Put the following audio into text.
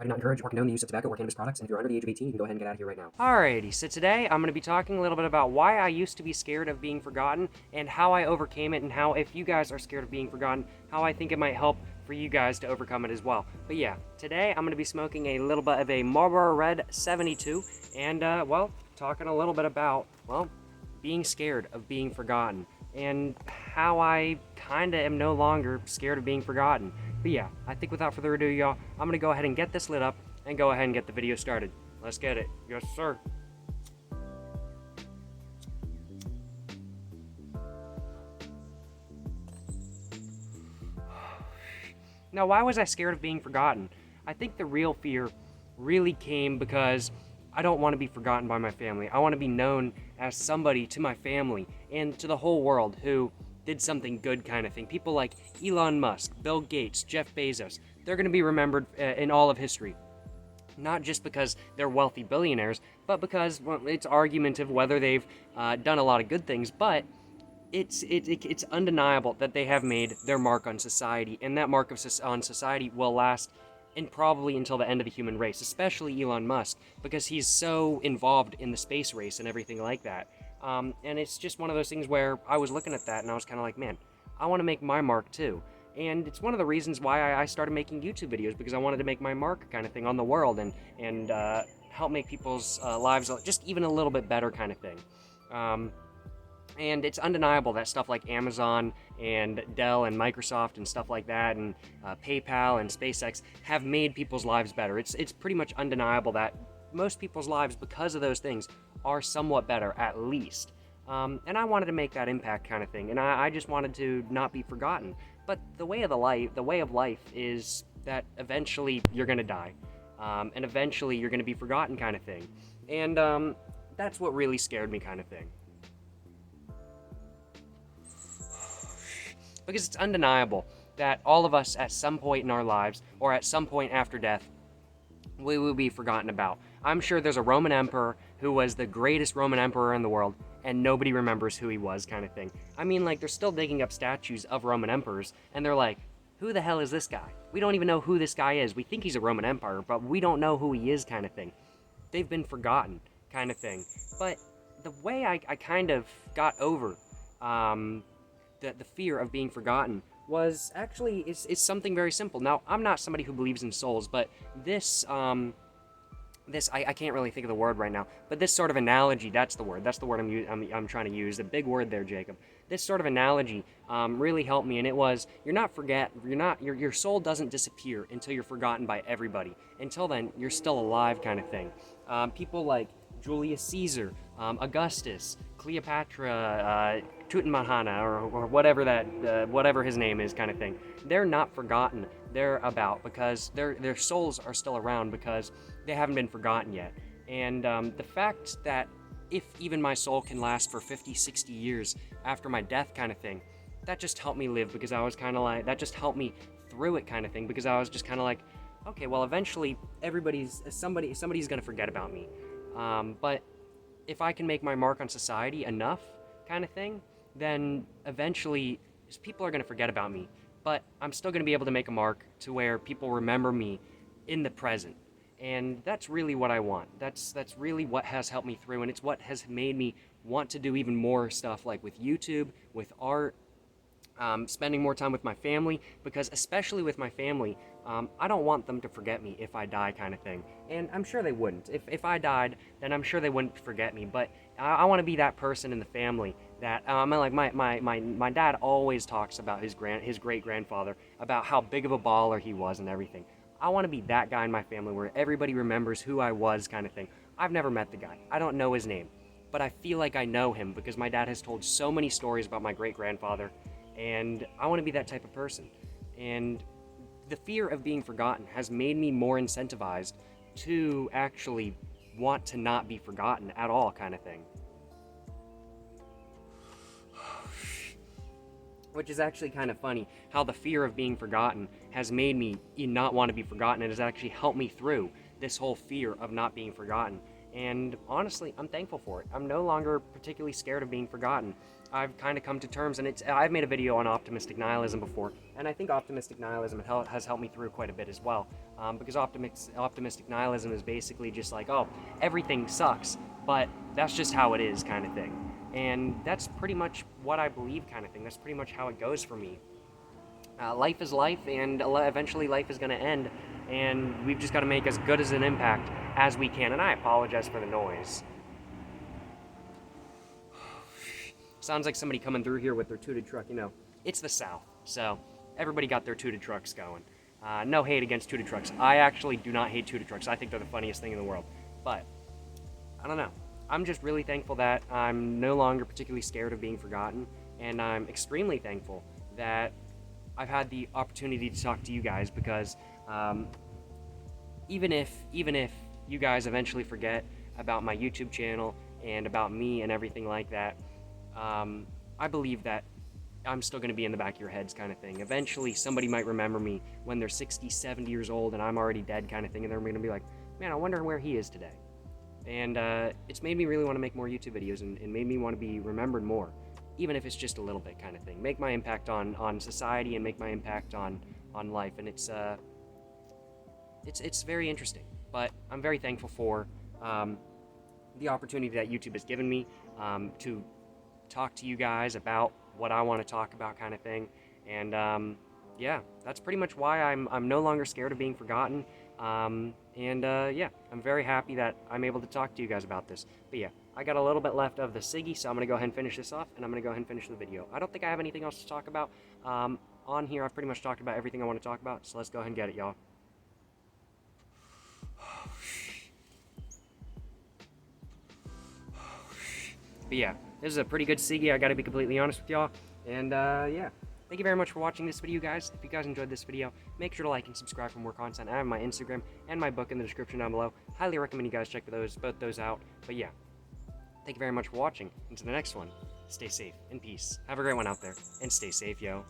I do not encourage or condone the use of tobacco or cannabis products, and if you're under the age of 18, you can go ahead and get out of here right now. Alrighty, so today I'm going to be talking a little bit about why I used to be scared of being forgotten and how I overcame it, and how, if you guys are scared of being forgotten, how I think it might help for you guys to overcome it as well. But yeah, today I'm going to be smoking a little bit of a Marlboro Red 72 and, talking a little bit about, being scared of being forgotten and how I kind of am no longer scared of being forgotten. But yeah, I think without further ado, y'all, I'm going to go ahead and get this lit up and go ahead and get the video started. Let's get it. Yes, sir. Now, why was I scared of being forgotten? I think the real fear really came because I don't want to be forgotten by my family. I want to be known as somebody to my family and to the whole world who did something good, kind of thing. People like Elon Musk, Bill Gates, Jeff Bezos, they're going to be remembered in all of history. Not just because they're wealthy billionaires, but because, well, it's argumentative whether they've done a lot of good things, but it's undeniable that they have made their mark on society, and that mark on society will last and probably until the end of the human race, especially Elon Musk, because he's so involved in the space race and everything like that. And it's just one of those things where I was looking at that and I was kind of like, man, I want to make my mark too. And it's one of the reasons why I started making YouTube videos, because I wanted to make my mark, kind of thing, on the world and help make people's lives just even a little bit better, kind of thing. And it's undeniable that stuff like Amazon and Dell and Microsoft and stuff like that, and PayPal and SpaceX have made people's lives better. It's pretty much undeniable that most people's lives, because of those things, are somewhat better, at least. And I wanted to make that impact, kind of thing, and I just wanted to not be forgotten. But the way of life is that eventually you're gonna die, and eventually you're gonna be forgotten, kind of thing. And that's what really scared me, kind of thing. Because it's undeniable that all of us at some point in our lives, or at some point after death, we will be forgotten about. I'm sure there's a Roman emperor who was the greatest Roman emperor in the world, and nobody remembers who he was, kind of thing. I mean, like, they're still digging up statues of Roman emperors, and they're like, who the hell is this guy? We don't even know who this guy is. We think he's a Roman emperor, but we don't know who he is, kind of thing. They've been forgotten, kind of thing. But the way I kind of got over the fear of being forgotten was actually is something very simple. Now, I'm not somebody who believes in souls, but this I can't really think of the word right now, but this sort of analogy, that's the word I'm trying to use, a big word there, Jacob. This sort of analogy really helped me, and it was, your soul doesn't disappear until you're forgotten by everybody. Until then, you're still alive, kind of thing. People like Julius Caesar, Augustus, Cleopatra, Tutankhamun, or whatever his name is, kind of thing. They're not forgotten. They're about because their souls are still around, because they haven't been forgotten yet. And the fact that if even my soul can last for 50, 60 years after my death, kind of thing, that just helped me live, because I was kind of like, that just helped me through it, kind of thing, because I was just kind of like, okay, well, eventually somebody's gonna forget about me. But if I can make my mark on society enough, kind of thing, then eventually people are going to forget about me. But I'm still going to be able to make a mark to where people remember me in the present. And that's really what I want. That's really what has helped me through, and it's what has made me want to do even more stuff, like with YouTube, with art, spending more time with my family, because especially with my family, I don't want them to forget me if I die, kind of thing. And I'm sure they wouldn't. If I died, then I'm sure they wouldn't forget me. But I want to be that person in the family that, like my dad always talks about his great grandfather, about how big of a baller he was and everything. I want to be that guy in my family where everybody remembers who I was, kind of thing. I've never met the guy. I don't know his name, but I feel like I know him because my dad has told so many stories about my great grandfather. And I want to be that type of person. And the fear of being forgotten has made me more incentivized to actually want to not be forgotten at all, kind of thing. Which is actually kind of funny, how the fear of being forgotten has made me not want to be forgotten. It has actually helped me through this whole fear of not being forgotten. And honestly, I'm thankful for it. I'm no longer particularly scared of being forgotten. I've kind of come to terms, and I've made a video on optimistic nihilism before, and I think optimistic nihilism has helped me through quite a bit as well, because optimistic nihilism is basically just like, oh, everything sucks, but that's just how it is kind of thing. And that's pretty much what I believe kind of thing. That's pretty much how it goes for me. Life is life, and eventually life is going to end, and we've just got to make as good as an impact as we can. And I apologize for the noise. Sounds like somebody coming through here with their tooted truck. You know, it's the South, so everybody got their tooted trucks going. No hate against tooted trucks. I actually do not hate tooted trucks. I think they're the funniest thing in the world. But I don't know. I'm just really thankful that I'm no longer particularly scared of being forgotten, and I'm extremely thankful that I've had the opportunity to talk to you guys, because even if you guys eventually forget about my YouTube channel and about me and everything like that, I believe that I'm still going to be in the back of your heads kind of thing. Eventually, somebody might remember me when they're 60, 70 years old and I'm already dead kind of thing, and they're going to be like, man, I wonder where he is today. And it's made me really want to make more YouTube videos, and made me want to be remembered more, even if it's just a little bit kind of thing. Make my impact on society and make my impact on life. And it's very interesting. But I'm very thankful for the opportunity that YouTube has given me to talk to you guys about what I want to talk about kind of thing. And yeah, that's pretty much why I'm no longer scared of being forgotten. Yeah, I'm very happy that I'm able to talk to you guys about this. But yeah, I got a little bit left of the Siggy, so I'm going to go ahead and finish this off, and I'm going to go ahead and finish the video. I don't think I have anything else to talk about. On here, I've pretty much talked about everything I want to talk about, so let's go ahead and get it, y'all. But yeah, this is a pretty good Siggy, I gotta be completely honest with y'all. And yeah, thank you very much for watching this video, guys. If you guys enjoyed this video, make sure to like and subscribe for more content. I have my Instagram and my book in the description down below. Highly recommend you guys check both those out. But yeah, thank you very much for watching. Until the next one, stay safe and peace. Have a great one out there, and stay safe, yo.